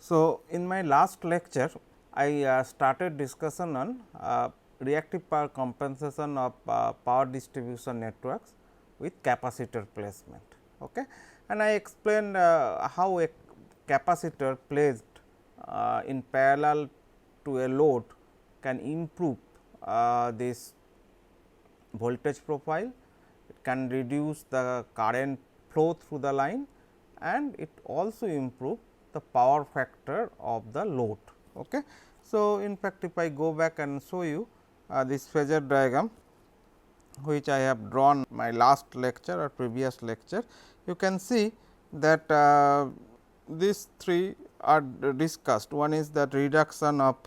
So, in my last lecture I started discussion on reactive power compensation of power distribution networks with capacitor placement. Okay. And I explained how a capacitor placed in parallel to a load can improve this voltage profile, it can reduce the current flow through the line and it also improve the power factor of the load. Okay. So, in fact, if I go back and show you this phasor diagram which I have drawn my last lecture or previous lecture, you can see that these three are discussed. One is that reduction of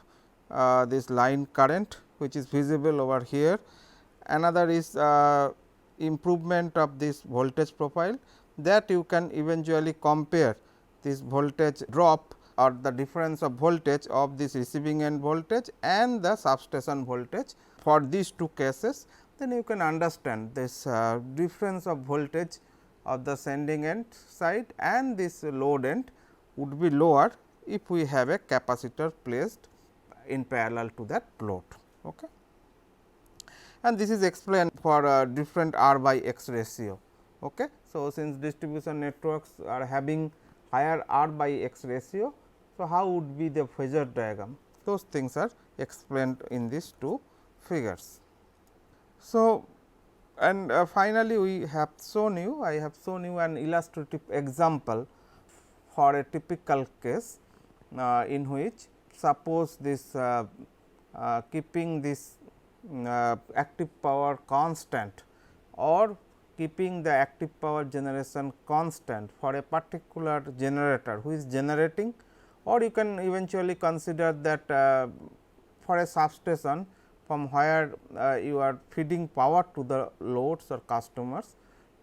this line current which is visible over here. Another is improvement of this voltage profile, that you can eventually compare this voltage drop or the difference of voltage of this receiving end voltage and the substation voltage for these two cases. Then you can understand this difference of voltage of the sending end side and this load end would be lower if we have a capacitor placed in parallel to that load. Okay. And this is explained for different R by X ratio. Okay. So, since distribution networks are having higher R by X ratio, so how would be the phasor diagram? Those things are explained in these two figures. So, and finally, we have shown you, I have shown you an illustrative example for a typical case in which suppose this keeping this active power constant or keeping the active power generation constant for a particular generator who is generating, or you can eventually consider that for a substation from where you are feeding power to the loads or customers,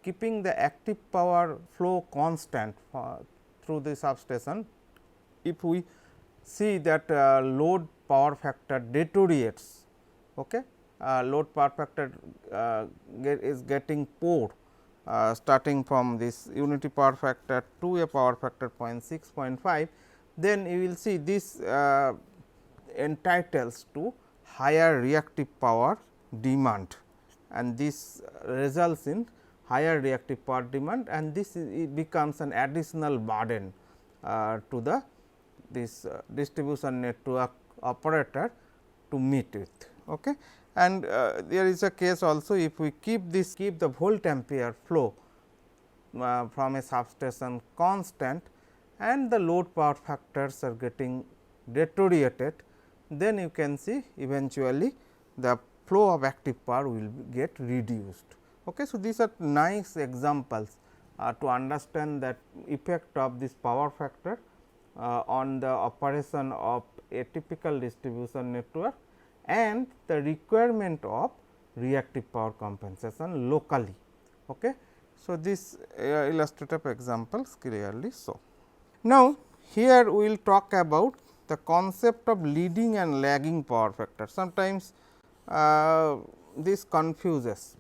keeping the active power flow constant through the substation. If we see that load power factor deteriorates, okay, load power factor is getting poor starting from this unity power factor to a power factor 0.6, 0.5, then you will see this entitles to higher reactive power demand, and this results in higher reactive power demand, and this it becomes an additional burden to the this distribution network operator to meet with. Okay. And there is a case also, if we keep the volt ampere flow from a substation constant and the load power factors are getting deteriorated, then you can see eventually the flow of active power will get reduced. Okay. So, these are nice examples to understand that effect of this power factor on the operation of a typical distribution network and the requirement of reactive power compensation locally. Okay. So, this illustrative examples clearly show. Now, here we will talk about the concept of leading and lagging power factor. Sometimes this confuses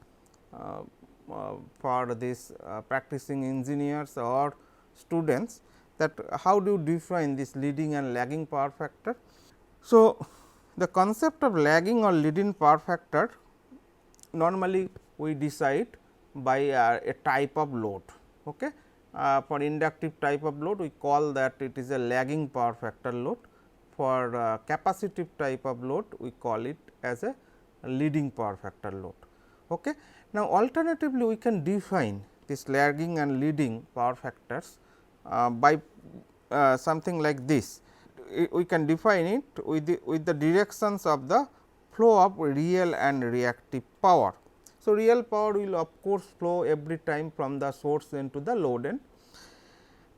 for this practicing engineers or students, that how do you define this leading and lagging power factor. So, the concept of lagging or leading power factor normally we decide by a type of load. Okay. For inductive type of load we call that it is a lagging power factor load. For capacitive type of load we call it as a leading power factor load. Okay. Now, alternatively we can define this lagging and leading power factors by something like this. We can define it with the directions of the flow of real and reactive power. So, real power will of course flow every time from the source end to the load end,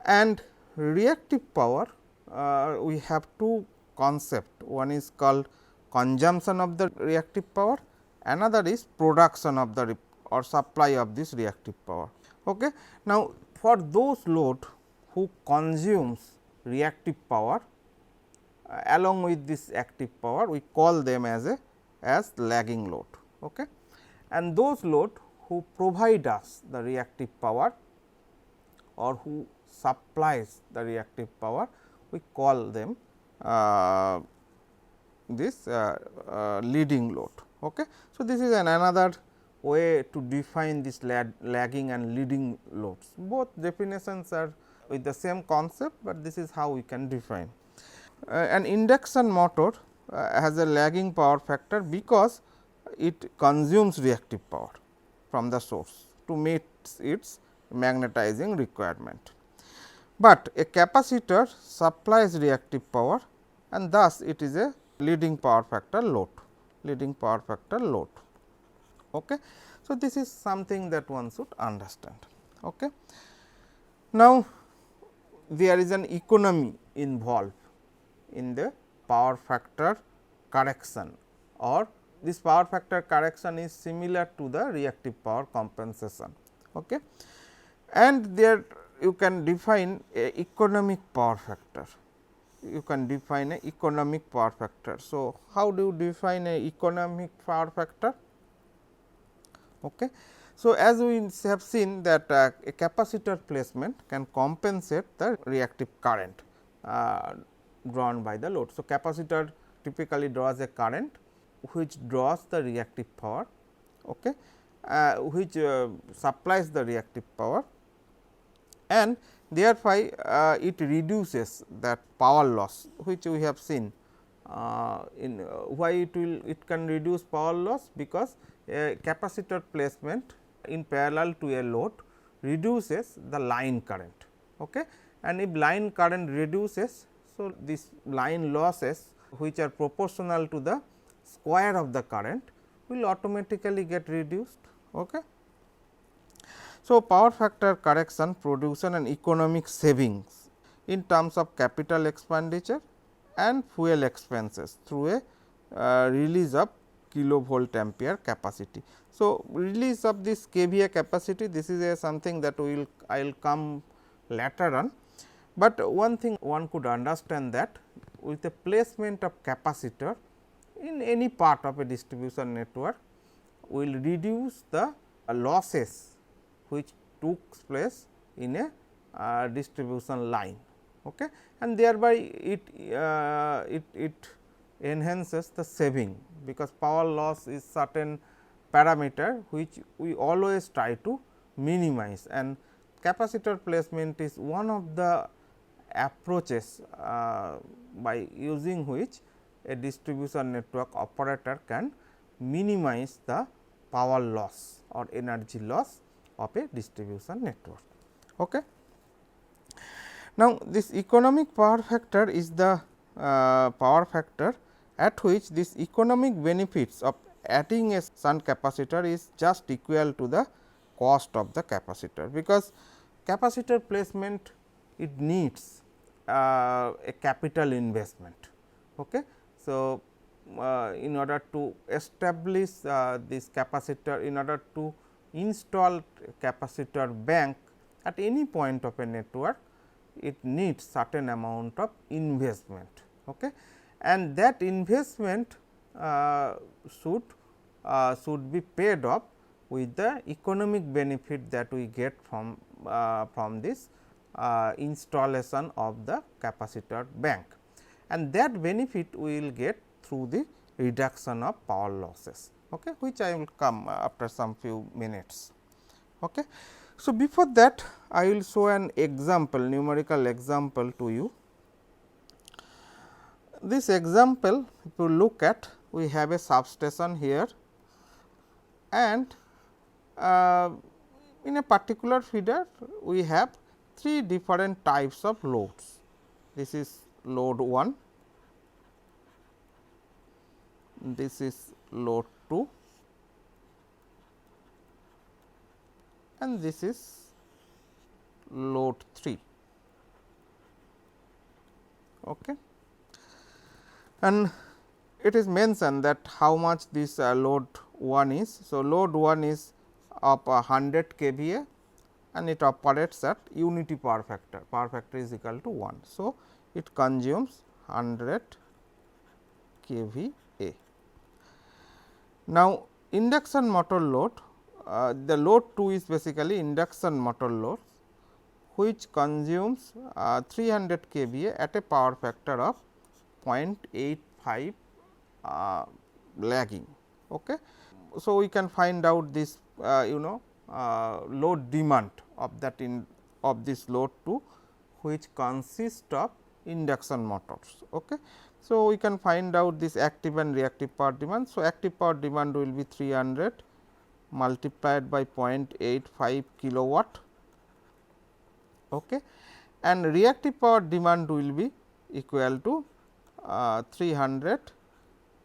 and reactive power we have two concepts. One is called consumption of the reactive power, another is production of the or supply of this reactive power. Okay. Now, for those load who consumes reactive power along with this active power, we call them as lagging load. Okay. And those load who provide us the reactive power or who supplies the reactive power, we call them this leading load. Okay. So, this is another way to define this lagging and leading loads. Both definitions are with the same concept, but this is how we can define. An induction motor has a lagging power factor because it consumes reactive power from the source to meet its magnetizing requirement. But a capacitor supplies reactive power and thus it is a leading power factor load, leading power factor load. Okay. So, this is something that one should understand. Okay. Now, there is an economy involved in the power factor correction, or this power factor correction is similar to the reactive power compensation. Okay. And there you can define a economic power factor. You can define a economic power factor. So, how do you define a economic power factor? Okay. So, as we have seen that a capacitor placement can compensate the reactive current drawn by the load. So, capacitor typically draws a current which draws the reactive power, okay, which supplies the reactive power, and therefore, it reduces that power loss which we have seen in why it can reduce power loss, because a capacitor placement in parallel to a load reduces the line current, okay. And if line current reduces, so this line losses which are proportional to the square of the current will automatically get reduced. Okay. So, power factor correction produces an economic savings in terms of capital expenditure and fuel expenses through a release of kilovolt ampere capacity. So, release of this kVA capacity, this is a something that I will come later on, but one thing one could understand that with the placement of capacitor in any part of a distribution network will reduce the losses which took place in a distribution line, okay, and thereby it enhances the saving, because power loss is certain parameter which we always try to minimize, and capacitor placement is one of the approaches by using which a distribution network operator can minimize the power loss or energy loss of a distribution network. Okay. Now, this economic power factor is the power factor at which this economic benefits of adding a shunt capacitor is just equal to the cost of the capacitor, because capacitor placement it needs a capital investment. Okay. So, in order to establish this capacitor, in order to install capacitor bank at any point of a network, it needs certain amount of investment, okay. And that investment should be paid off with the economic benefit that we get from this installation of the capacitor bank, and that benefit we will get through the reduction of power losses, okay, which I will come after some few minutes. Okay. So, before that I will show an example, numerical example to you. This example, if you look at, we have a substation here, and in a particular feeder we have 3 different types of loads. This is load 1, this is load 2, and this is load 3. Okay. And it is mentioned that how much this load 1 is. So, load 1 is of 100 kVA and it operates at unity power factor is equal to 1. So, it consumes 100 kVA. Now, induction motor load, the load 2 is basically induction motor load, which consumes 300 kVA at a power factor of 0.85 lagging. Okay. So, we can find out this load demand of that of this load 2, which consists of induction motors. Okay. So, we can find out this active and reactive power demand. So, active power demand will be 300 multiplied by 0.85 kilowatt, okay, and reactive power demand will be equal to 300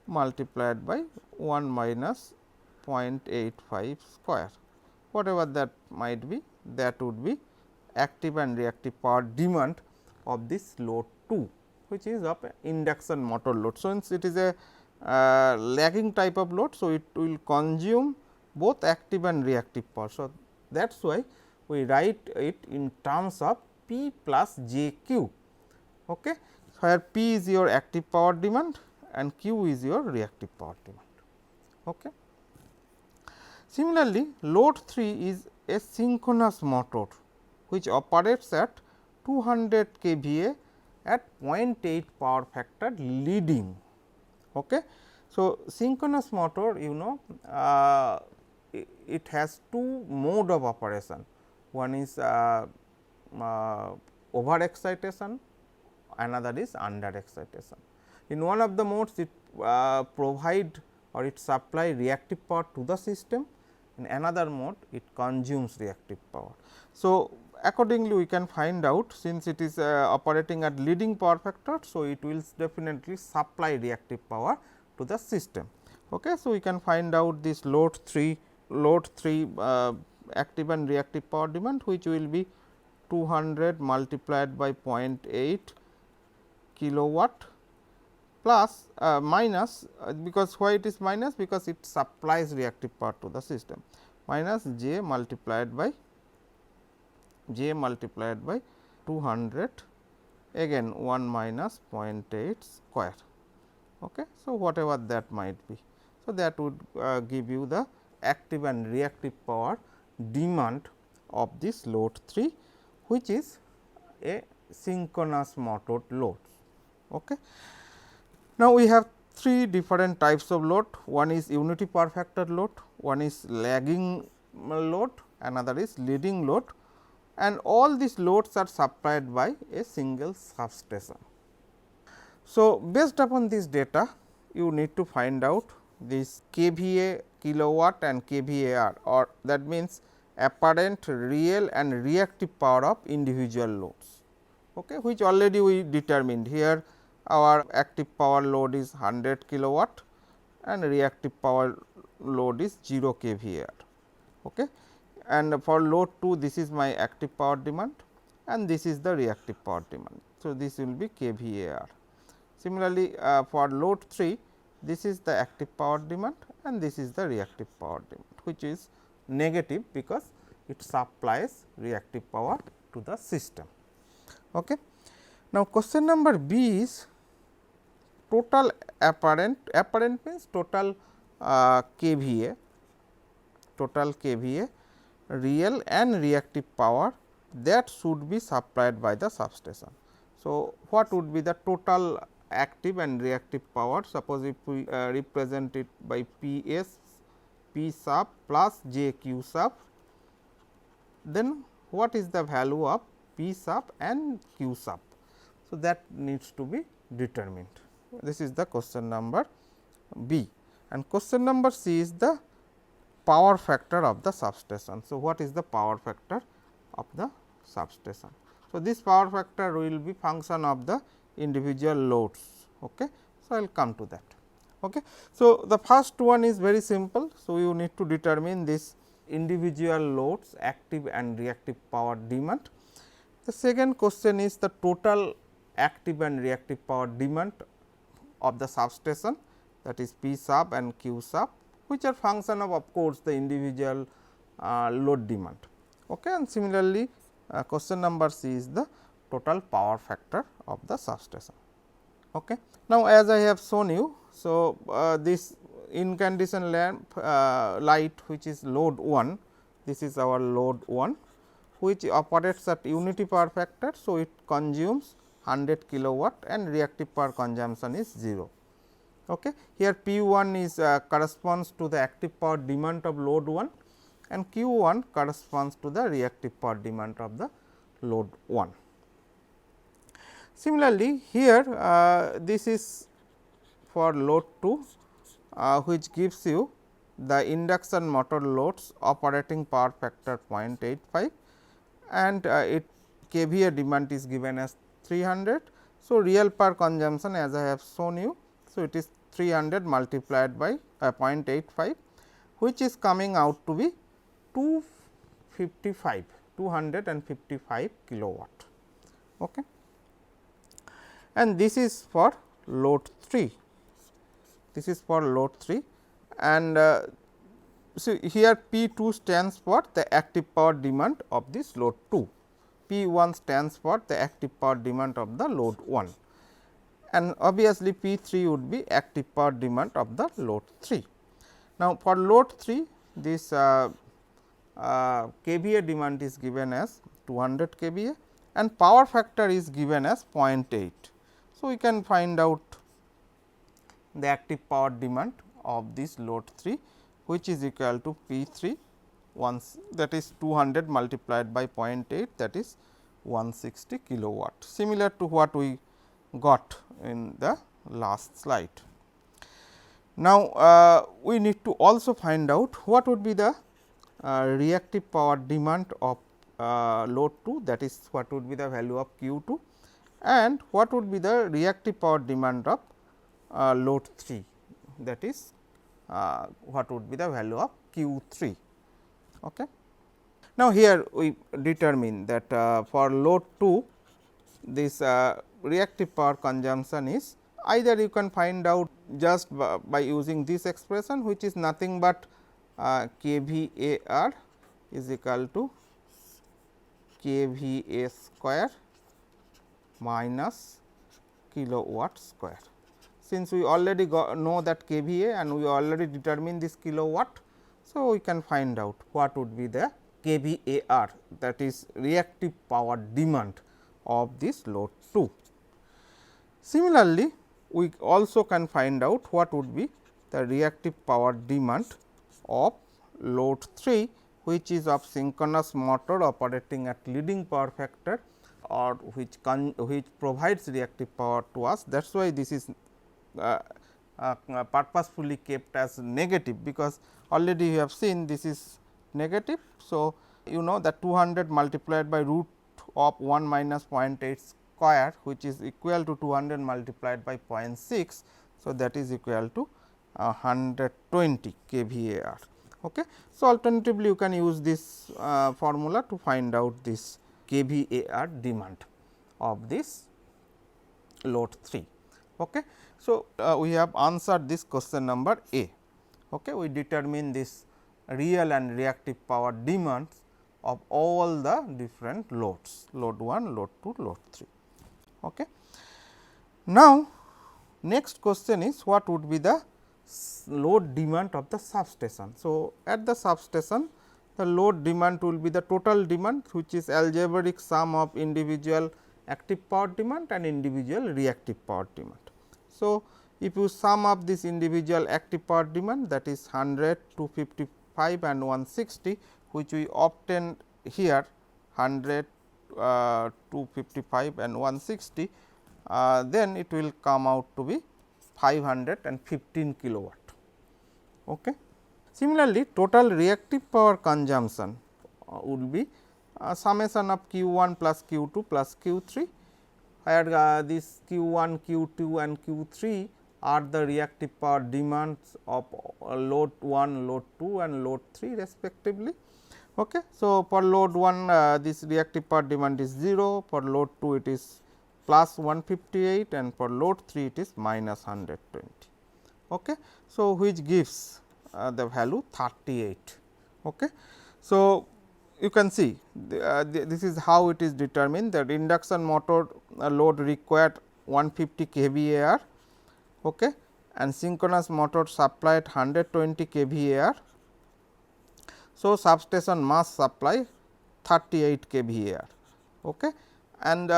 multiplied by 1 minus 0.85 square, whatever that might be, that would be active and reactive power demand of this load 2, which is of induction motor load. So, since it is a lagging type of load, so it will consume both active and reactive power. So, that is why we write it in terms of P plus J Q, okay, where P is your active power demand and Q is your reactive power demand. Okay. Similarly, load 3 is a synchronous motor which operates at 200 kVA at 0.8 power factor leading. Okay. So, synchronous motor it has two mode of operation. One is over excitation, another is under excitation. In one of the modes it provide or it supply reactive power to the system, in another mode it consumes reactive power. So, accordingly we can find out, since it is operating at leading power factor. So, it will definitely supply reactive power to the system. Okay. So, we can find out this load 3 active and reactive power demand, which will be 200 multiplied by 0.8 kilowatt plus minus, because why it is minus, because it supplies reactive power to the system, minus j multiplied by 200, again 1 minus 0.8 square. Okay. So, whatever that might be. So, that would give you the active and reactive power demand of this load 3, which is a synchronous motor load. Okay. Now, we have three different types of load. One is unity power factor load, one is lagging load, another is leading load, and all these loads are supplied by a single substation. So, based upon this data, you need to find out this kVA kilowatt and kVAR, or that means apparent, real and reactive power of individual loads, okay, which already we determined. Here our active power load is 100 kilowatt and reactive power load is 0 kVAR. Okay. And for load 2, this is my active power demand and this is the reactive power demand. So, this will be kVAR. Similarly, for load 3, this is the active power demand and this is the reactive power demand, which is negative because it supplies reactive power to the system. Okay. Now, question number B is total apparent means total kVA, real and reactive power that should be supplied by the substation. So, what would be the total active and reactive power? Suppose if we represent it by P s, P sub plus J Q sub, then what is the value of P sub and Q sub? So, that needs to be determined. This is the question number B, and question number C is the power factor of the substation. So, what is the power factor of the substation? So, this power factor will be function of the individual loads. Okay. So, I will come to that. Okay. So, the first one is very simple. So, you need to determine this individual loads active and reactive power demand. The second question is the total active and reactive power demand of the substation, that is P sub and Q sub, which are function of course, the individual load demand. Okay. And similarly, question number C is the total power factor of the substation. Okay. Now, as I have shown you, so this incandescent lamp light, which is load 1, this is our load 1, which operates at unity power factor. So, it consumes 100 kilowatt and reactive power consumption is 0. Okay. Here P 1 is corresponds to the active power demand of load 1 and Q 1 corresponds to the reactive power demand of the load 1. Similarly, here this is for load 2 which gives you the induction motor loads operating power factor 0.85 and it kVA demand is given as 300. So, real power consumption as I have shown you. So, it is 300 multiplied by 0.85 which is coming out to be 255 kilowatt. Okay. And this is for load 3. This is for load 3 and so here P 2 stands for the active power demand of this load 2. P 1 stands for the active power demand of the load 1 and obviously P 3 would be active power demand of the load 3. Now, for load 3 this kVA demand is given as 200 kVA and power factor is given as 0.8. So, we can find out the active power demand of this load 3 which is equal to P 3 once that is 200 multiplied by 0.8 that is 160 kilowatt, similar to what we got in the last slide. Now, we need to also find out what would be the reactive power demand of load 2, that is what would be the value of Q 2 and what would be the reactive power demand of load 3, that is what would be the value of Q 3. Okay. Now, here we determine that for load 2 this reactive power consumption is either you can find out just by using this expression which is nothing but kVAR is equal to kVA square minus kilowatt square. Since we already know that kVA and we already determine this kilowatt. So, we can find out what would be the kVAR, that is reactive power demand of this load 2. Similarly, we also can find out what would be the reactive power demand of load 3 which is of synchronous motor operating at leading power factor or which provides reactive power to us. That is why this is purposefully kept as negative, because already you have seen this is negative. So, you know that 200 multiplied by root of 1 minus 0.8 square which is equal to 200 multiplied by 0.6. So, that is equal to 120 kVAR. Okay. So, alternatively you can use this formula to find out this kVAR demand of this load 3. Okay. So, we have answered this question number A. Okay. We determine this real and reactive power demands of all the different loads, load 1, load 2, load 3. Okay. Now, next question is what would be the load demand of the substation. So, at the substation the load demand will be the total demand which is algebraic sum of individual active power demand and individual reactive power demand. So, if you sum up this individual active power demand, that is 100, 255 and 160 which we obtained here 100, 255 and 160, then it will come out to be 515 kilowatt. Okay. Similarly, total reactive power consumption would be summation of Q 1 plus Q 2 plus Q 3, where this Q 1, Q 2 and Q 3 are the reactive power demands of load 1, load 2 and load 3 respectively. Okay. So, for load 1 this reactive power demand is 0, for load 2 it is plus 158 and for load 3 it is minus 120. Okay. So, which gives the value 38. Okay. So, you can see this is how it is determined, that induction motor load required 150 kVAR, okay, and synchronous motor supplied 120 kVAR. So, substation must supply 38 kVAR. Okay. And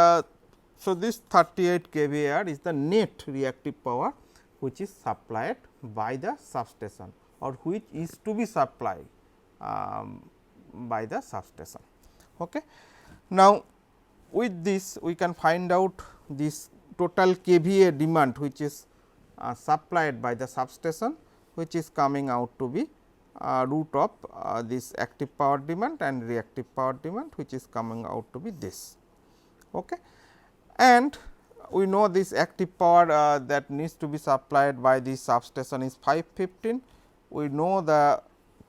so, this 38 kVAR is the net reactive power which is supplied by the substation or which is to be supplied by the substation. Okay. Now, with this we can find out this total kVA demand which is supplied by the substation, which is coming out to be root of this active power demand and reactive power demand, which is coming out to be this. Okay. And we know this active power that needs to be supplied by this substation is 515. We know the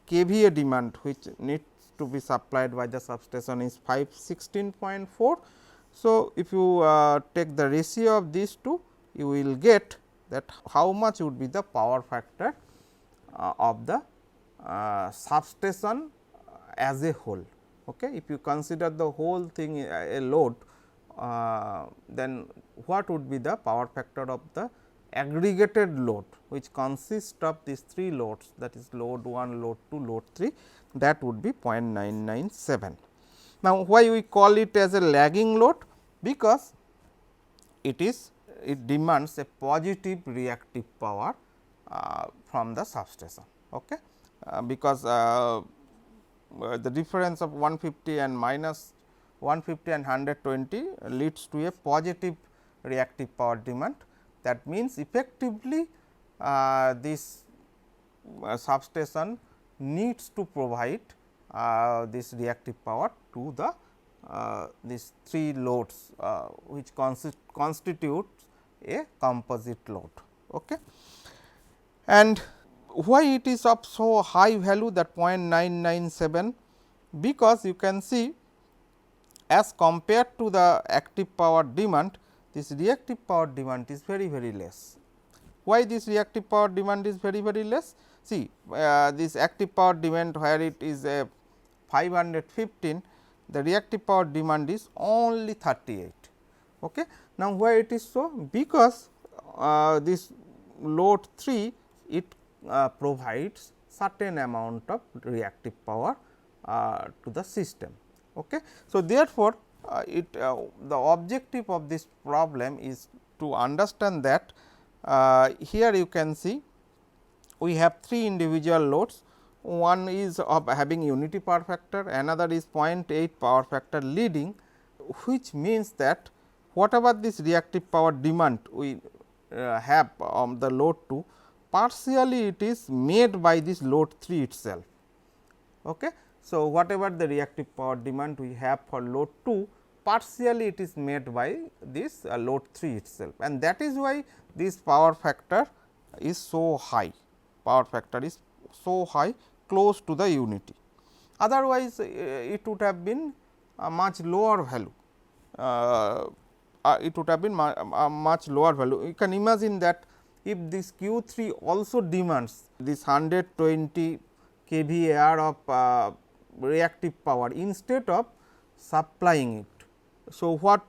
kVA demand which needs to be supplied by the substation is 516.4. So, if you take the ratio of these two, you will get that how much would be the power factor of the substation as a whole. Okay. If you consider the whole thing a load, then what would be the power factor of the aggregated load, which consists of these 3 loads, that is load 1, load 2, load 3, that would be 0.997. Now, why we call it as a lagging load? Because it demands a positive reactive power from the substation. Okay. Because the difference of 150 and minus 150 and 120 leads to a positive reactive power demand. That means, effectively this substation needs to provide this reactive power to the these 3 loads which constitutes a composite load. Okay. And why it is of so high value, that 0.997? Because you can see as compared to the active power demand, this reactive power demand is very less. Why this reactive power demand is very less? See, this active power demand where it is a 515, the reactive power demand is only 38. Okay. Now, why it is so? Because this load 3, it provides certain amount of reactive power to the system. Okay. So, therefore, the objective of this problem is to understand that here you can see we have 3 individual loads. One is of having unity power factor, another is 0.8 power factor leading, which means that whatever this reactive power demand we have on the load 2, partially it is made by this load 3 itself. Okay. So, whatever the reactive power demand we have for load 2, partially it is made by this load 3 itself, and that is why this power factor is so high. Power factor is so high, close to the unity. Otherwise, it would have been a much lower value. It would have been a much lower value. You can imagine that if this Q 3 also demands this 120 kVAR of reactive power instead of supplying it. So, what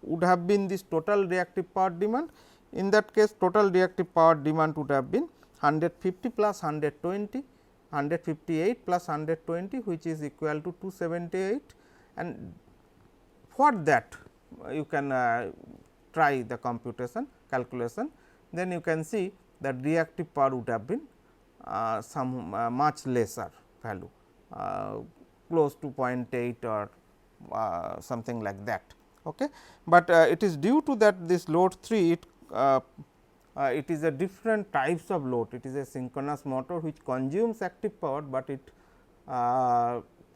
would have been this total reactive power demand? In that case, total reactive power demand would have been 150 plus 120, 158 plus 120, which is equal to 278, and for that you can try the calculation, then you can see that reactive power would have been some much lesser value, close to 0.8 or something like that. Okay. But it is due to that this load 3, it is a different types of load. It is a synchronous motor which consumes active power, but it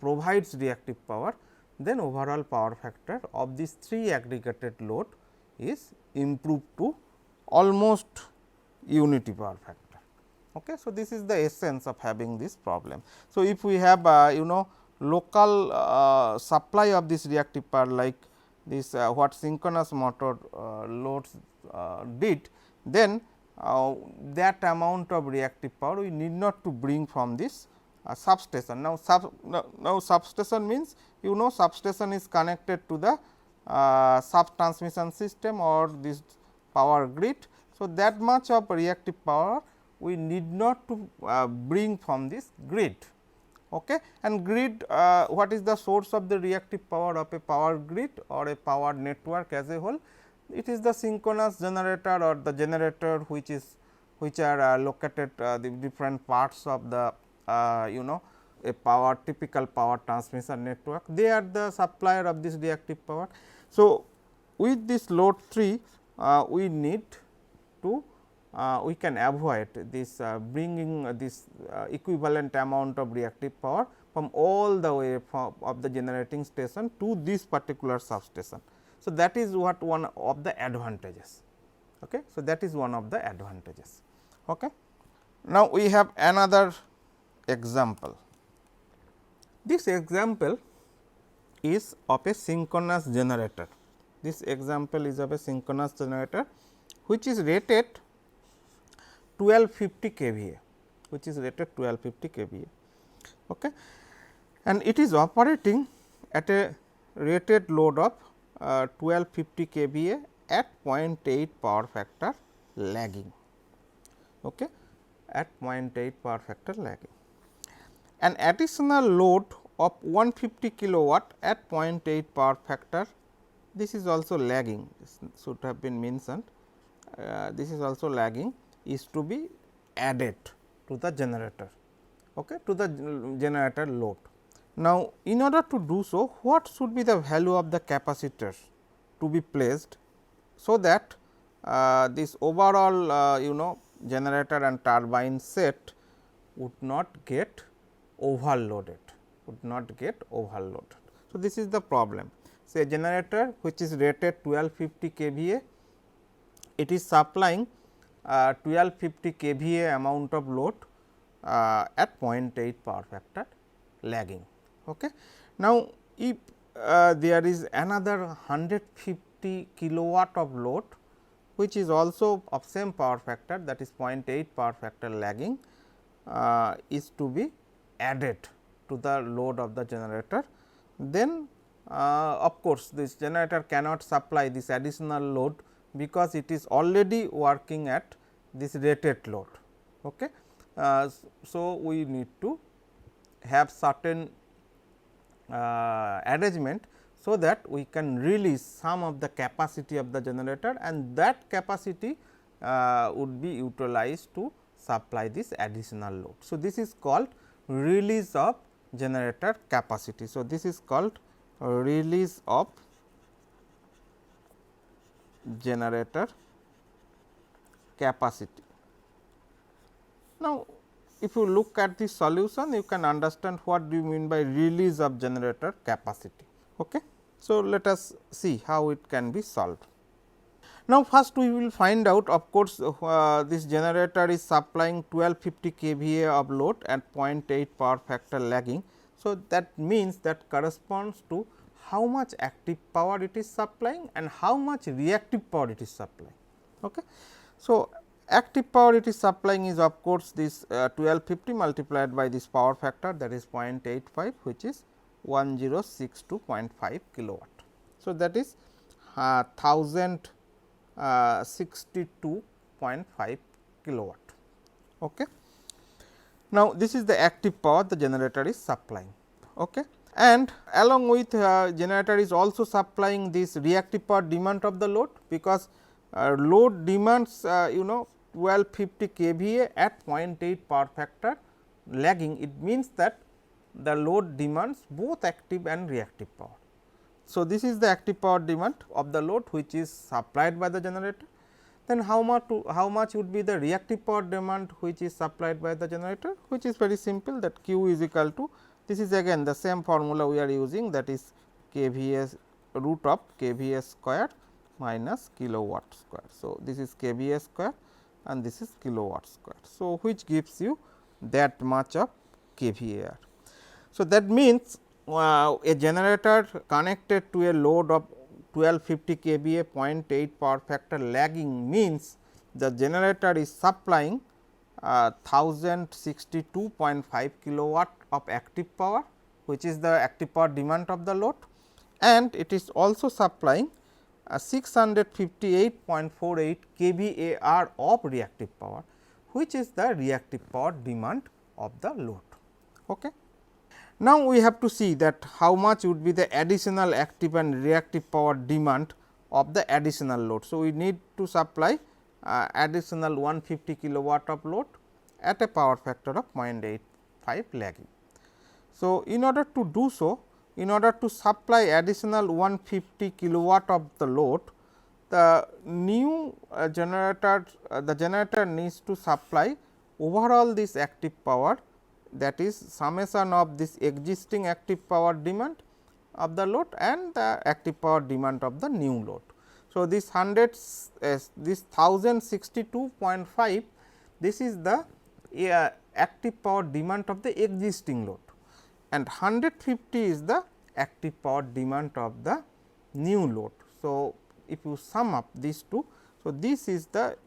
provides reactive power. Then overall power factor of these 3 aggregated load is improved to almost unity power factor. Okay. So, this is the essence of having this problem. So, if we have local supply of this reactive power like this what synchronous motor loads did, then that amount of reactive power we need not to bring from this substation. Now, substation means substation is connected to the sub transmission system or this power grid. So, that much of reactive power we need not to bring from this grid. Okay. And grid, what is the source of the reactive power of a power grid or a power network as a whole? It is the synchronous generator or the generator which are located the different parts of the a power typical power transmission network. They are the supplier of this reactive power. So, with this load 3 we need to we can avoid this bringing this equivalent amount of reactive power from all the way from of the generating station to this particular substation. So, that is what one of the advantages. Okay. So, that is one of the advantages. Okay. Now, we have another example. This example is of a synchronous generator. This example is of a synchronous generator which is rated 1250 kVA, which is rated 1250 kVA. Okay. And it is operating at a rated load of 1250 kVA at 0.8 power factor lagging. Okay. At 0.8 power factor lagging. An additional load of 150 kilowatt at 0.8 power factor, this is also lagging, this should have been mentioned, this is also lagging, is to be added to the generator, okay, to the generator load. Now, in order to do so, what should be the value of the capacitor to be placed, so that this overall generator and turbine set would not get overloaded, So, this is the problem. Say generator which is rated 1250 kVA, it is supplying 1250 kVA amount of load at 0.8 power factor lagging. Okay. Now, if there is another 150 kilowatt of load which is also of same power factor, that is 0.8 power factor lagging, is to be added to the load of the generator, then of course, this generator cannot supply this additional load, because it is already working at this rated load. Okay. So, we need to have certain arrangement, so that we can release some of the capacity of the generator, and that capacity would be utilized to supply this additional load. So, this is called release of generator capacity. So, this is called release of generator capacity. Now, if you look at the solution, you can understand what do you mean by release of generator capacity. Okay. So, let us see how it can be solved. Now, first we will find out, of course, this generator is supplying 1250 kVA of load at 0.8 power factor lagging. So, that means that corresponds to how much active power it is supplying and how much reactive power it is supplying. Okay. So, active power it is supplying is of course, this 1250 multiplied by this power factor, that is 0.85, which is 1062.5 kilowatt. So, that is 1062.5 kilowatt. Okay. Now, this is the active power the generator is supplying. Okay. And along with generator is also supplying this reactive power demand of the load, because load demands 1250 kVA at 0.8 power factor lagging. It means that the load demands both active and reactive power. So, this is the active power demand of the load which is supplied by the generator. Then how much would be the reactive power demand which is supplied by the generator, which is very simple, that Q is equal to, this is again the same formula we are using, that is kVA root of kVA square minus kilowatt square. So, this is kVA square and this is kilowatt square. So, which gives you that much of kVAr. So, that means a generator connected to a load of 1250 kVA 0.8 power factor lagging means the generator is supplying 1062.5 kilowatt of active power, which is the active power demand of the load, and it is also supplying 658.48 kVAr of reactive power, which is the reactive power demand of the load. Okay. Now, we have to see that how much would be the additional active and reactive power demand of the additional load. So, we need to supply additional 150 kilowatt of load at a power factor of 0.85 lagging. So, in order to do so, in order to supply additional 150 kilowatt of the load, the new generator the generator needs to supply overall this active power, that is summation of this existing active power demand of the load and the active power demand of the new load. So, this 1062.5, this is the active power demand of the existing load, and 150 is the active power demand of the new load. So, if you sum up these two, so this is the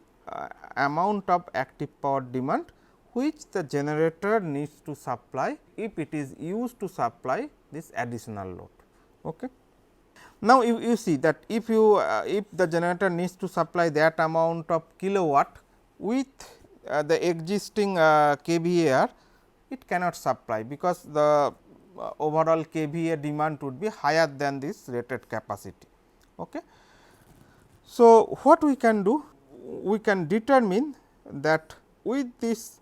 amount of active power demand which the generator needs to supply if it is used to supply this additional load. Okay. Now, you see that if you if the generator needs to supply that amount of kilowatt with the existing kVAR, it cannot supply, because the overall kVA demand would be higher than this rated capacity. Okay. So, what we can do? We can determine that with this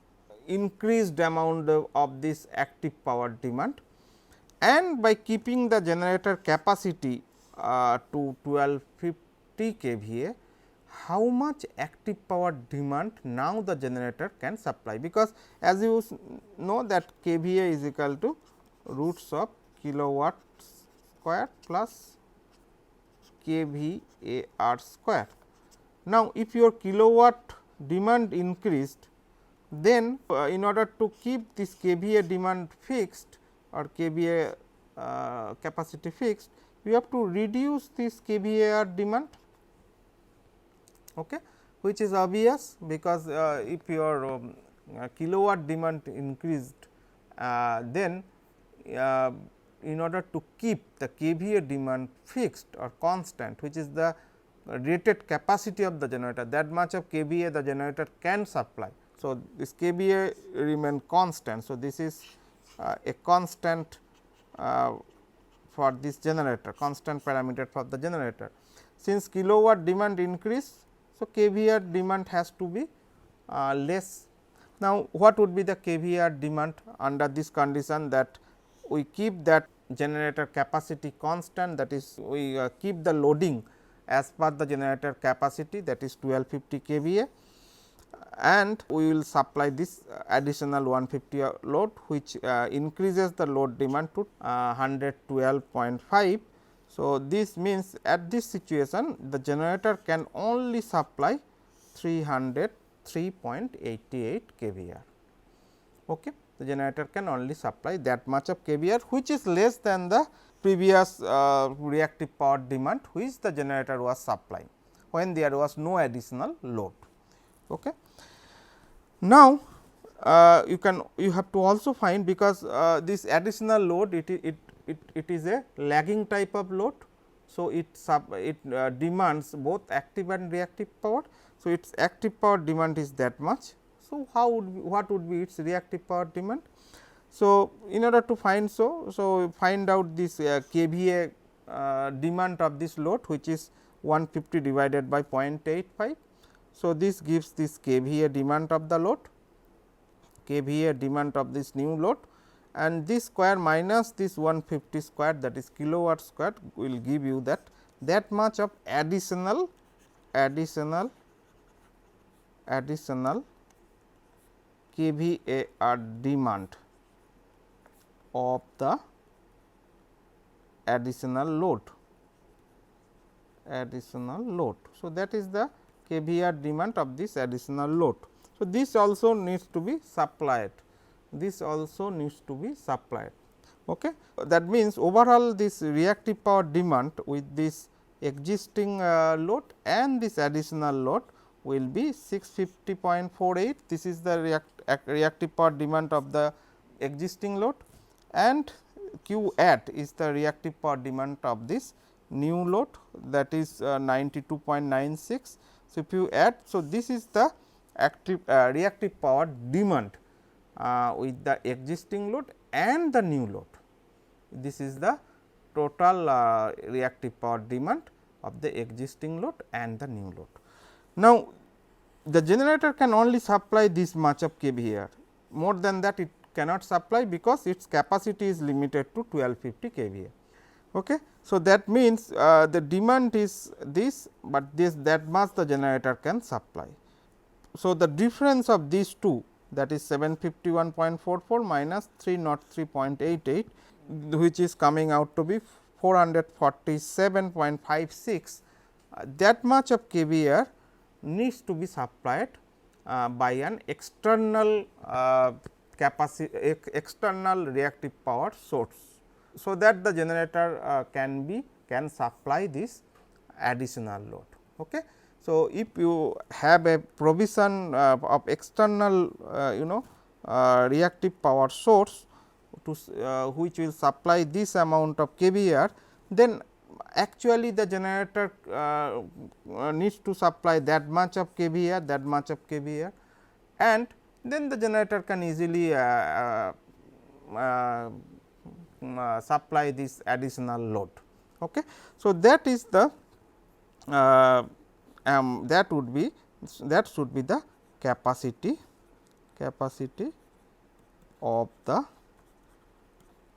increased amount of this active power demand, and by keeping the generator capacity to 1250 kVA, how much active power demand now the generator can supply, because as you know that kVA is equal to roots of kilowatt square plus kVAR square. Now, if your kilowatt demand increased, then in order to keep this kVA demand fixed or kVA capacity fixed, you have to reduce this kVAR demand, okay, which is obvious, because if your kilowatt demand increased, then in order to keep the kVA demand fixed or constant, which is the rated capacity of the generator, that much of kVA the generator can supply. So, this kVA remain constant. So, this is a constant for this generator, constant parameter for the generator. Since kilowatt demand increase, so kVAR demand has to be less. Now, what would be the kVAR demand under this condition, that we keep that generator capacity constant, that is we keep the loading as per the generator capacity, that is 1250 kVA, and we will supply this additional 150 load, which increases the load demand to 112.5. So, this means at this situation the generator can only supply 303.88 kVAR. Okay. The generator can only supply that much of kVAR, which is less than the previous reactive power demand which the generator was supplying when there was no additional load. Okay. Now, you have to also find, because this additional load it is a lagging type of load. So, it demands both active and reactive power. So, its active power demand is that much. So, what would be its reactive power demand? So, in order to find find out this kVA demand of this load, which is 150 divided by 0.85. So, this gives this kVA demand of the load, kVA demand of this new load, and this square minus this 150 square, that is kilowatt square, will give you that much of additional kVAR demand of the additional load. So, that is the kVAR demand of this additional load. So, this also needs to be supplied. Okay. That means, overall this reactive power demand with this existing load and this additional load will be 650.48. This is the reactive power demand of the existing load, and Q at is the reactive power demand of this new load, that is 92.96. So, if you add, so this is the active reactive power demand with the existing load and the new load. This is the total reactive power demand of the existing load and the new load. Now, the generator can only supply this much of kVAr, more than that it cannot supply, because its capacity is limited to 1250 kVA. Okay. So, that means, the demand is this, but this that much the generator can supply. So, the difference of these two, that is 751.44 minus 303.88, which is coming out to be 447.56, that much of kVAr needs to be supplied by an external external reactive power source. So, that the generator can supply this additional load. Okay. So, if you have a provision of external reactive power source to which will supply this amount of kVAr, then actually the generator needs to supply that much of kVAr, and then the generator can easily supply this additional load. Okay. So, that is the that should be the capacity of the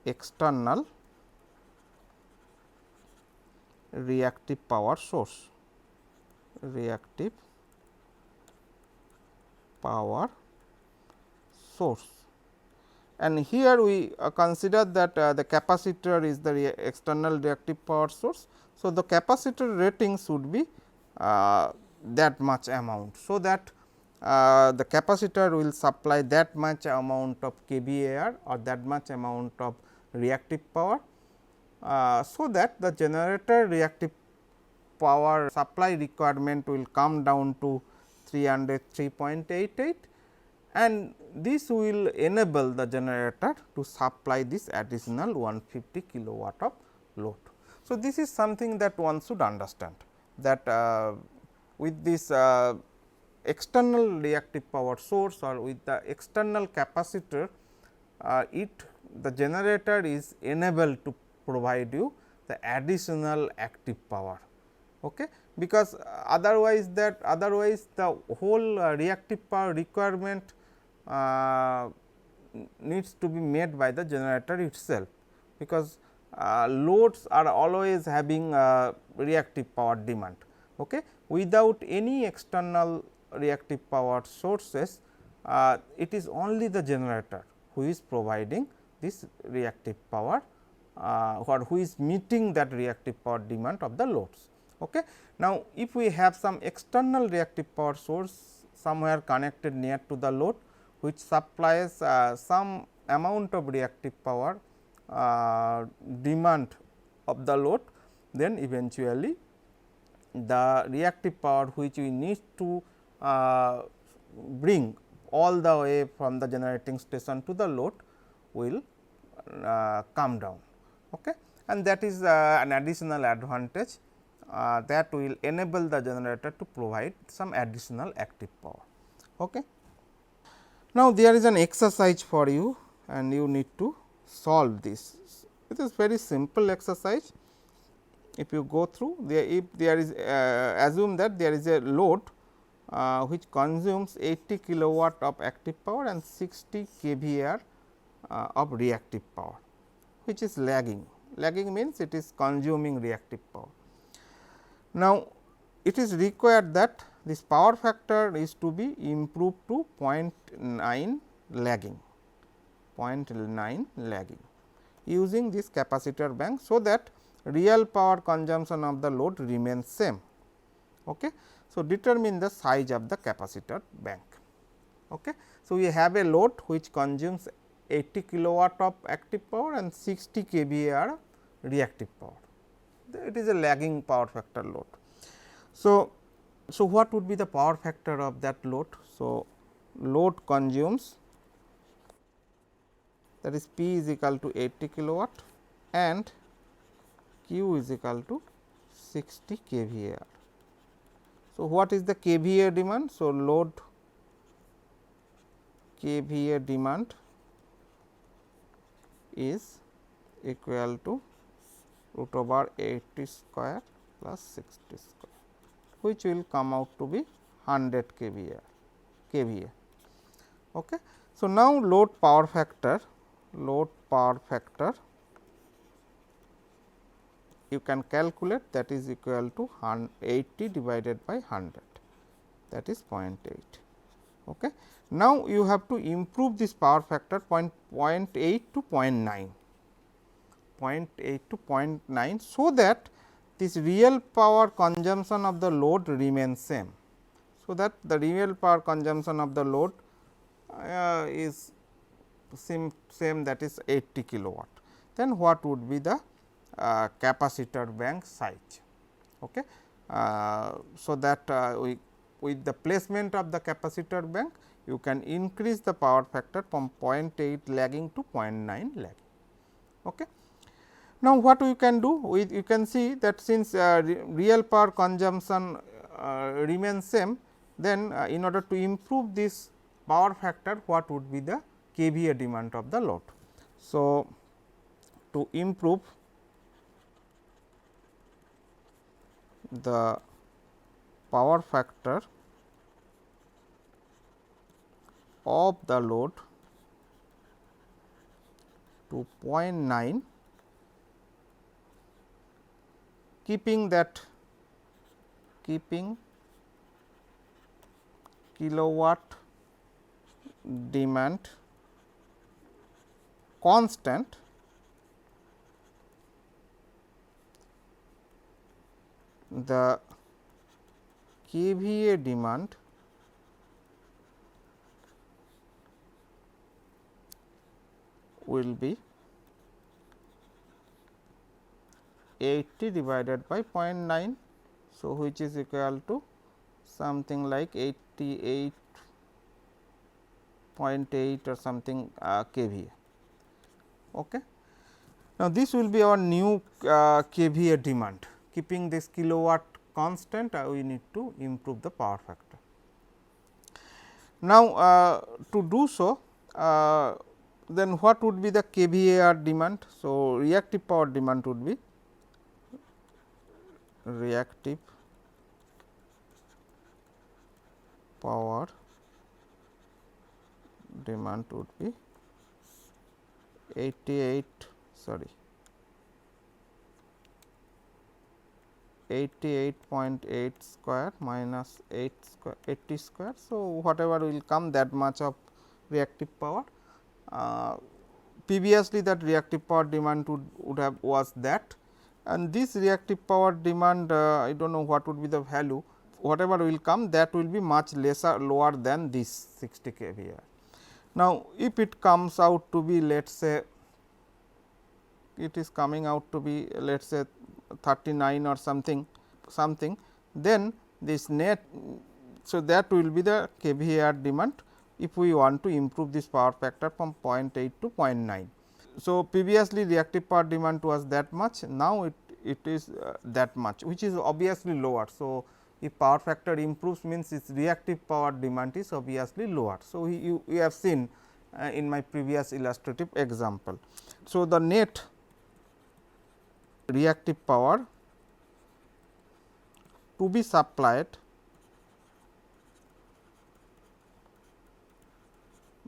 external reactive power source, and here we consider that the capacitor is the external reactive power source. So, the capacitor rating should be that much amount. So, that the capacitor will supply that much amount of kVAr or that much amount of reactive power. So, that the generator reactive power supply requirement will come down to 303.88, and this will enable the generator to supply this additional 150 kilowatt of load. So, this is something that one should understand, that with this external reactive power source or with the external capacitor, the generator is enabled to provide you the additional active power. Okay. Because otherwise the whole reactive power requirement needs to be made by the generator itself, because loads are always having reactive power demand. Okay. Without any external reactive power sources, it is only the generator who is providing this reactive power or who is meeting that reactive power demand of the loads. Okay. Now, if we have some external reactive power source somewhere connected near to the load, which supplies some amount of reactive power demand of the load, then eventually the reactive power which we need to bring all the way from the generating station to the load will come down. Okay. And that is an additional advantage that will enable the generator to provide some additional active power. Okay. Now, there is an exercise for you and you need to solve this. It is very simple exercise. If you go through there, if there is assume that there is a load which consumes 80 kilowatt of active power and 60 kVAr of reactive power, which is lagging. Lagging means it is consuming reactive power. Now, it is required that this power factor is to be improved to 0.9 lagging, using this capacitor bank. So, that real power consumption of the load remains same. Okay. So, determine the size of the capacitor bank. Okay. So, we have a load which consumes 80 kilowatt of active power and 60 kVAr reactive power. It is a lagging power factor load. So, what would be the power factor of that load? So, load consumes, that is P is equal to 80 kilowatt and Q is equal to 60 kVAr. So, what is the kVA demand? So, load kVA demand is equal to root over 80 square plus 60 square, which will come out to be 100 kVA. Okay. So, now load power factor you can calculate, that is equal to 80 divided by 100, that is 0.8. Okay. Now, you have to improve this power factor 0.8 to 0.9, 0.8 to 0.9, so that this real power consumption of the load remains same. So, that the real power consumption of the load is same, that is 80 kilowatt. Then what would be the capacitor bank size? Okay. So, that with the placement of the capacitor bank, you can increase the power factor from 0.8 lagging to 0.9 lagging. Okay. Now, what we can do? You can see that since real power consumption remains same, then in order to improve this power factor, what would be the kVA demand of the load? So, to improve the power factor of the load to 0.9, keeping kilowatt demand constant, the kVA demand will be 80 divided by 0.9. So, which is equal to something like 88.8 or something kVA. Okay. Now, this will be our new kVA demand. Keeping this kilowatt constant, we need to improve the power factor. Now, to do so, then what would be the kVAR demand? So, reactive power demand would be reactive power demand would be 88.8 square minus 80 square. So, whatever will come, that much of reactive power. Previously, that reactive power demand would have was that, and this reactive power demand I do not know what would be the value, whatever will come, that will be much lower than this 60 kVA. Now, if it comes out to be, let us say, it is coming out to be, let us say 39 or something, then this net. So, that will be the kVAR demand if we want to improve this power factor from 0.8 to 0.9. So, previously reactive power demand was that much, now it is that much, which is obviously lower. So, if power factor improves, means its reactive power demand is obviously lower. So, you have seen in my previous illustrative example. So, the net reactive power to be supplied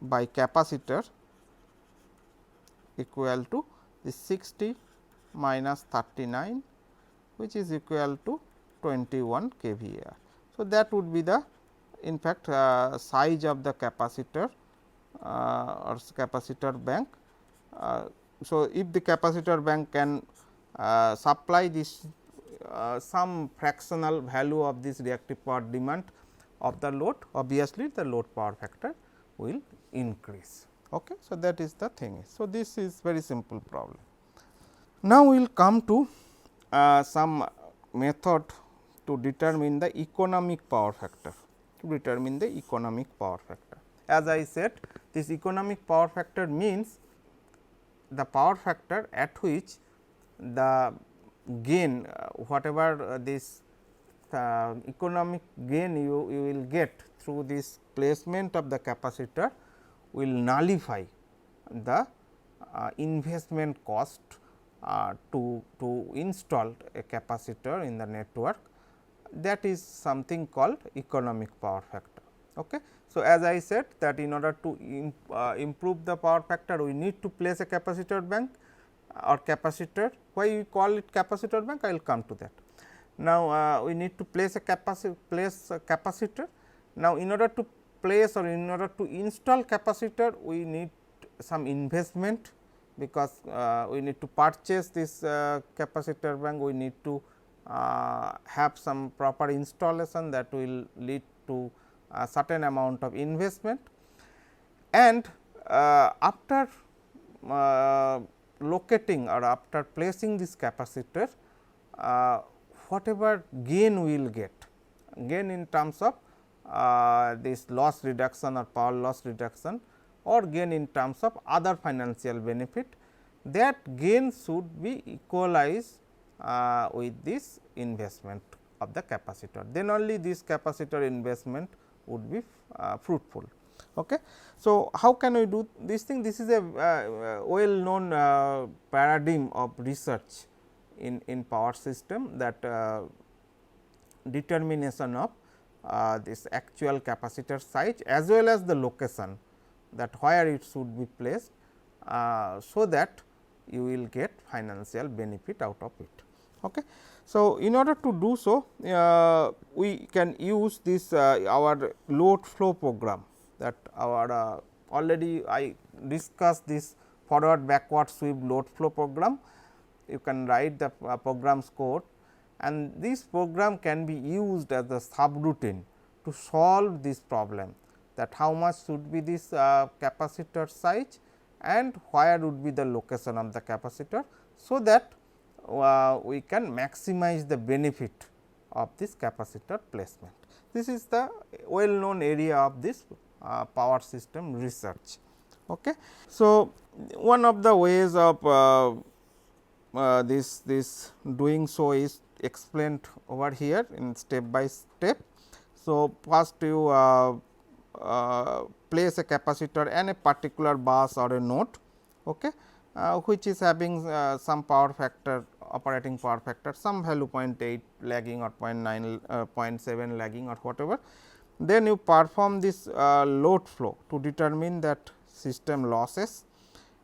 by capacitor equal to the 60 minus 39, which is equal to 21 kVAR. So, that would be the in fact size of the capacitor or capacitor bank. So, if the capacitor bank can supply this some fractional value of this reactive power demand of the load, obviously the load power factor will increase. Okay. So, that is the thing. So, this is very simple problem. Now, we will come to some method to determine the economic power factor, As I said, this economic power factor means the power factor at which the gain, whatever this economic gain you will get through this placement of the capacitor will nullify the investment cost to install a capacitor in the network, that is something called economic power factor. Okay. So, as I said that in order to improve the power factor, we need to place a capacitor bank or capacitor. Why we call it capacitor bank? I will come to that. Now, we need to place a capacitor. Now, in order to place or in order to install capacitor, we need some investment, because we need to purchase this capacitor bank, we need to have some proper installation that will lead to a certain amount of investment. And after locating or after placing this capacitor, whatever gain we will get, gain in terms of this loss reduction or power loss reduction, or gain in terms of other financial benefit, that gain should be equalized with this investment of the capacitor. Then only this capacitor investment would be fruitful. Okay. So, how can we do this thing? This is a well known paradigm of research in power system, that determination of this actual capacitor size as well as the location, that where it should be placed, so that you will get financial benefit out of it. Okay. So, in order to do so, we can use this our load flow program, that our already I discussed this forward backward sweep load flow program. You can write the program's code, and this program can be used as a subroutine to solve this problem, that how much should be this capacitor size and where would be the location of the capacitor, so that we can maximize the benefit of this capacitor placement. This is the well known area of this power system research. Okay. So, one of the ways of this doing so is explained over here in step by step. So, first you place a capacitor and a particular bus or a node, okay, which is having some power factor, operating power factor, some value 0.8 lagging or 0.9 0.7 lagging or whatever. Then you perform this load flow to determine that system losses,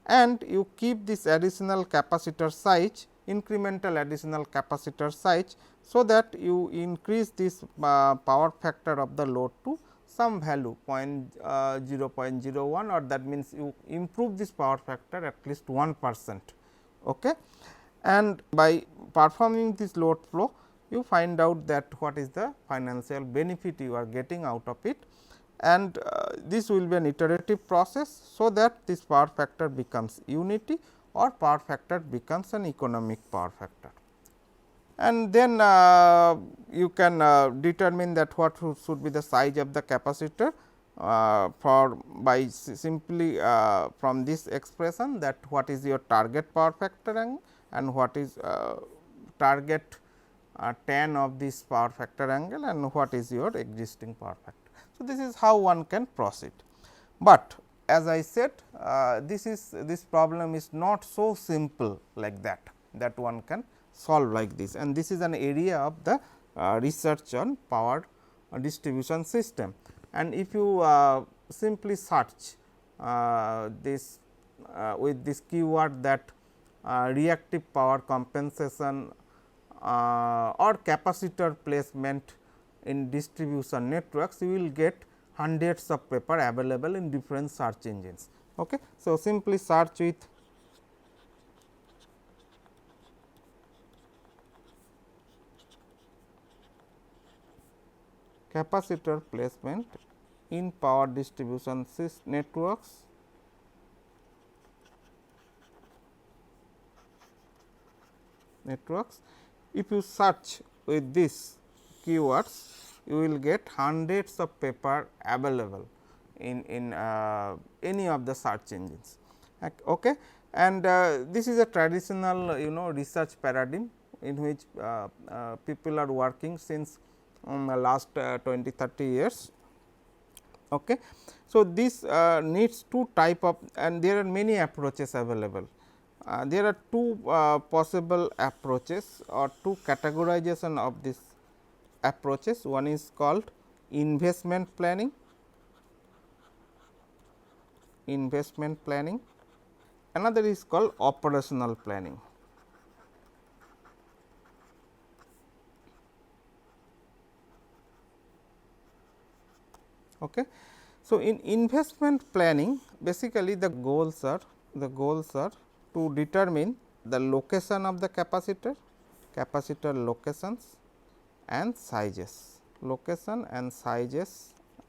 and you keep this additional capacitor size, incremental additional capacitor size, so that you increase this power factor of the load to some value 0.01, or that means you improve this power factor at least 1%. Okay. And by performing this load flow, you find out that what is the financial benefit you are getting out of it, and this will be an iterative process, so that this power factor becomes unity or power factor becomes an economic power factor. And then you can determine that what should be the size of the capacitor for by simply from this expression, that what is your target power factor angle and what is target tan of this power factor angle and what is your existing power factor. So, this is how one can proceed, but as I said this problem is not so simple like that one can solve like this, and this is an area of the research on power distribution system. And if you simply search this with this keyword, that reactive power compensation or capacitor placement in distribution networks, you will get hundreds of paper available in different search engines. Okay. So, simply search with capacitor placement in power distribution networks. If you search with these keywords, you will get hundreds of paper available in any of the search engines. Okay. And this is a traditional research paradigm in which people are working since last 20-30 years. Okay. So, this needs two type of, and there are many approaches available. there are two possible approaches or two categorization of this approaches. One is called investment planning, another is called operational planning. Okay. So, in investment planning basically the goals are to determine the location of the capacitor, locations and sizes,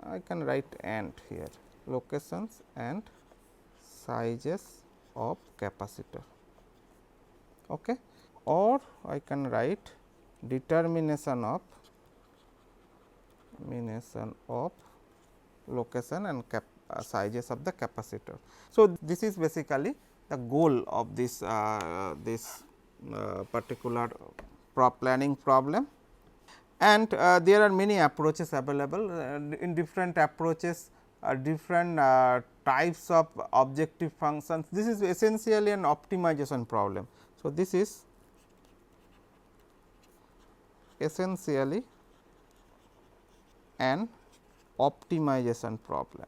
I can write and here, locations and sizes of capacitor, okay. Or I can write determination of location and sizes of the capacitor. So, this is basically the goal of this particular planning problem, and there are many approaches available. In different approaches different types of objective functions. This is essentially an optimization problem. So, this is essentially an optimization problem.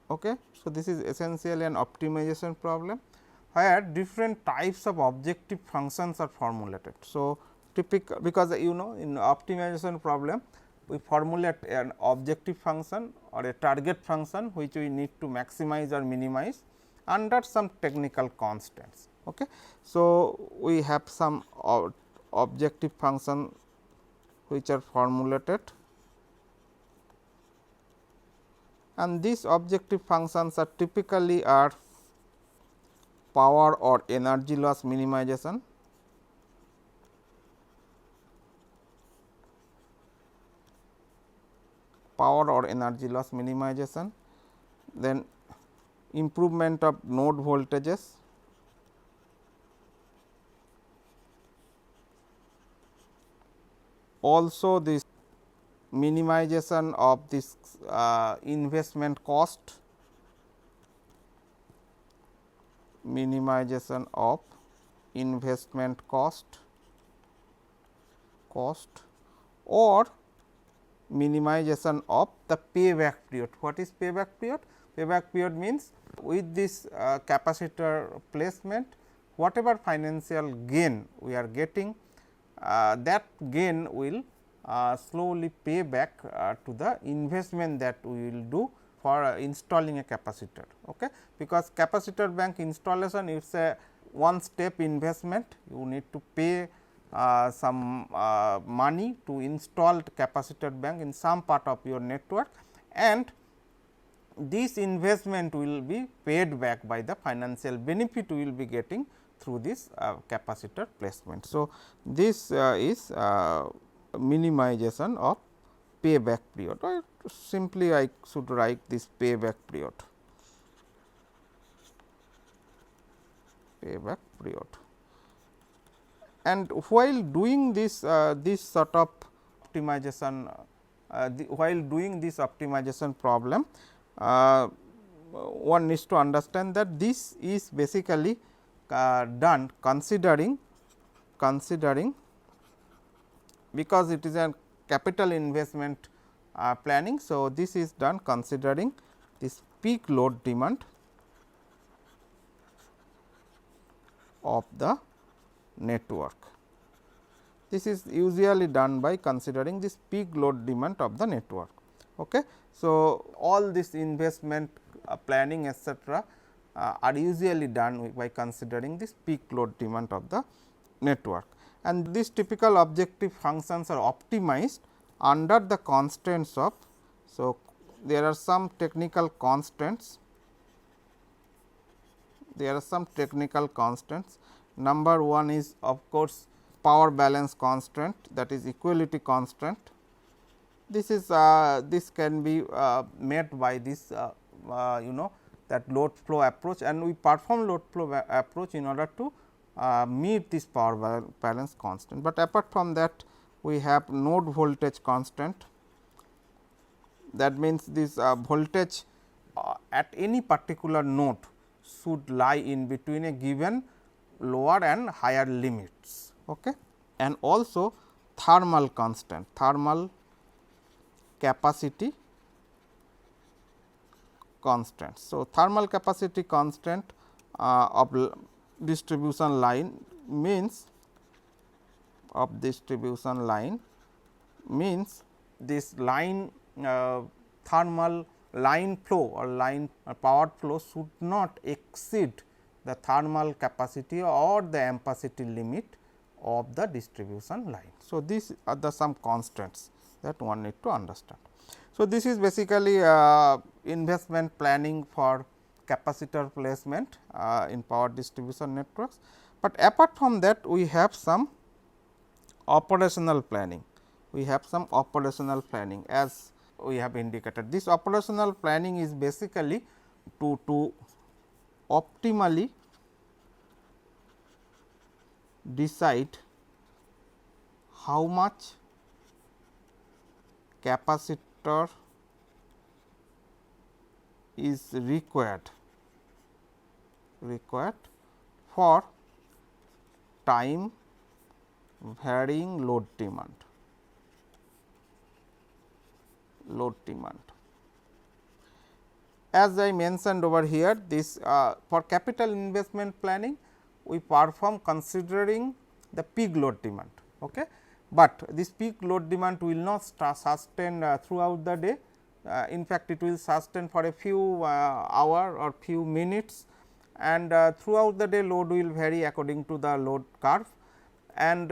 Okay. So, this is essentially an optimization problem, where different types of objective functions are formulated. So, typical, because in optimization problem we formulate an objective function or a target function which we need to maximize or minimize under some technical constants. Okay. So, we have some objective function which are formulated, and these objective functions are typically are power or energy loss minimization, then improvement of node voltages, also this minimization of this investment cost, or minimization of the payback period. What is payback period? Payback period means with this capacitor placement, whatever financial gain we are getting, that gain will slowly pay back to the investment that we will do for installing a capacitor. Okay. Because capacitor bank installation is a one step investment, you need to pay some money to install capacitor bank in some part of your network, and this investment will be paid back by the financial benefit we will be getting through this capacitor placement. So, this is minimization of payback period, or simply I should write this payback period. And while doing this sort of optimization, problem, one needs to understand that this is basically done considering because it is a capital investment planning. So, this is done considering this peak load demand of the network. This is usually done by considering this peak load demand of the network. Okay. So, all this investment planning etc., are usually done by considering this peak load demand of the network, and these typical objective functions are optimized under the constraints of. So, there are some technical constraints. Number one is of course, power balance constraint, that is equality constraint. This is this can be met by this that load flow approach, and we perform load flow approach in order to meet this power balance constant. But apart from that, we have node voltage constant. That means, this voltage at any particular node should lie in between a given lower and higher limits. Okay. And also thermal constant, thermal capacity constant. So, thermal capacity constant of distribution line means this line thermal line flow or line power flow should not exceed the thermal capacity or the ampacity limit of the distribution line. So, these are the some constants that one need to understand. So, this is basically investment planning for capacitor placement in power distribution networks, but apart from that we have some operational planning. We have some operational planning as we have indicated. This operational planning is basically to optimally decide how much capacitor is required for time varying load demand. As I mentioned over here, this for capital investment planning we perform considering the peak load demand. Okay. But this peak load demand will not sustain throughout the day. In fact, it will sustain for a few hour or few minutes, and throughout the day load will vary according to the load curve. And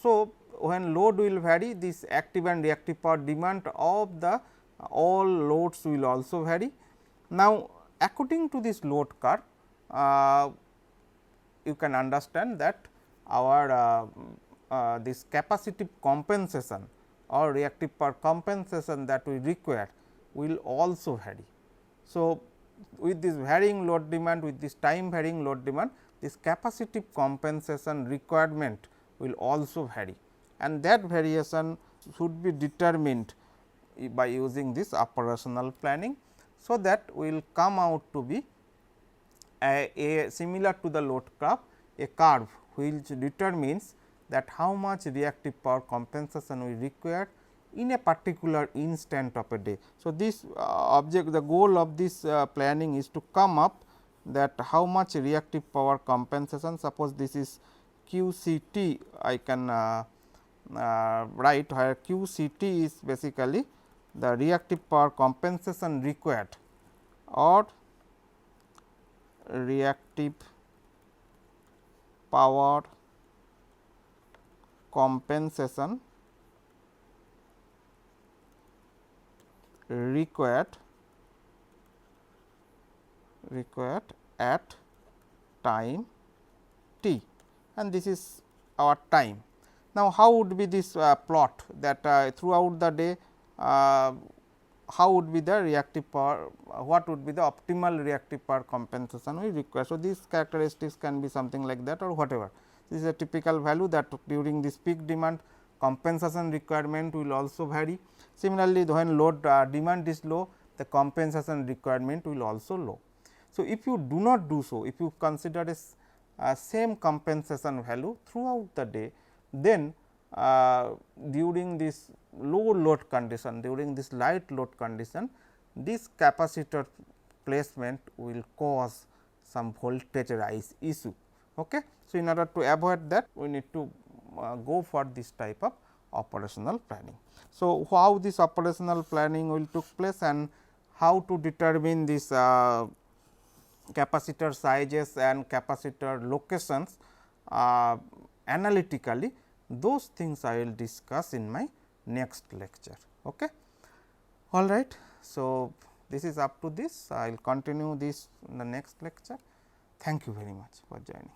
so, when load will vary, this active and reactive power demand of the all loads will also vary. Now, according to this load curve, you can understand that our this capacitive compensation or reactive power compensation that we require will also vary. So, with this varying load demand, with this time varying load demand, this capacitive compensation requirement will also vary, and that variation should be determined by using this operational planning. So, that will come out to be a similar to the load curve, a curve which determines that how much reactive power compensation we require in a particular instant of a day. So, this the goal of this planning is to come up that how much reactive power compensation, suppose this is QCT, I can write where QCT is basically the reactive power compensation required or reactive power compensation required at time t, and this is our time. Now, how would be this plot that throughout the day how would be the reactive power, what would be the optimal reactive power compensation we require. So, these characteristics can be something like that or whatever. This is a typical value that during this peak demand compensation requirement will also vary. Similarly, when load demand is low, the compensation requirement will also low. So, if you do not do so, if you consider a same compensation value throughout the day, then during this low load condition, during this light load condition, this capacitor placement will cause some voltage rise issue. Okay. So, in order to avoid that, we need to go for this type of operational planning. So, how this operational planning will took place and how to determine this capacitor sizes and capacitor locations analytically, those things I will discuss in my next lecture. Okay. All right. So, this is up to this, I will continue this in the next lecture. Thank you very much for joining.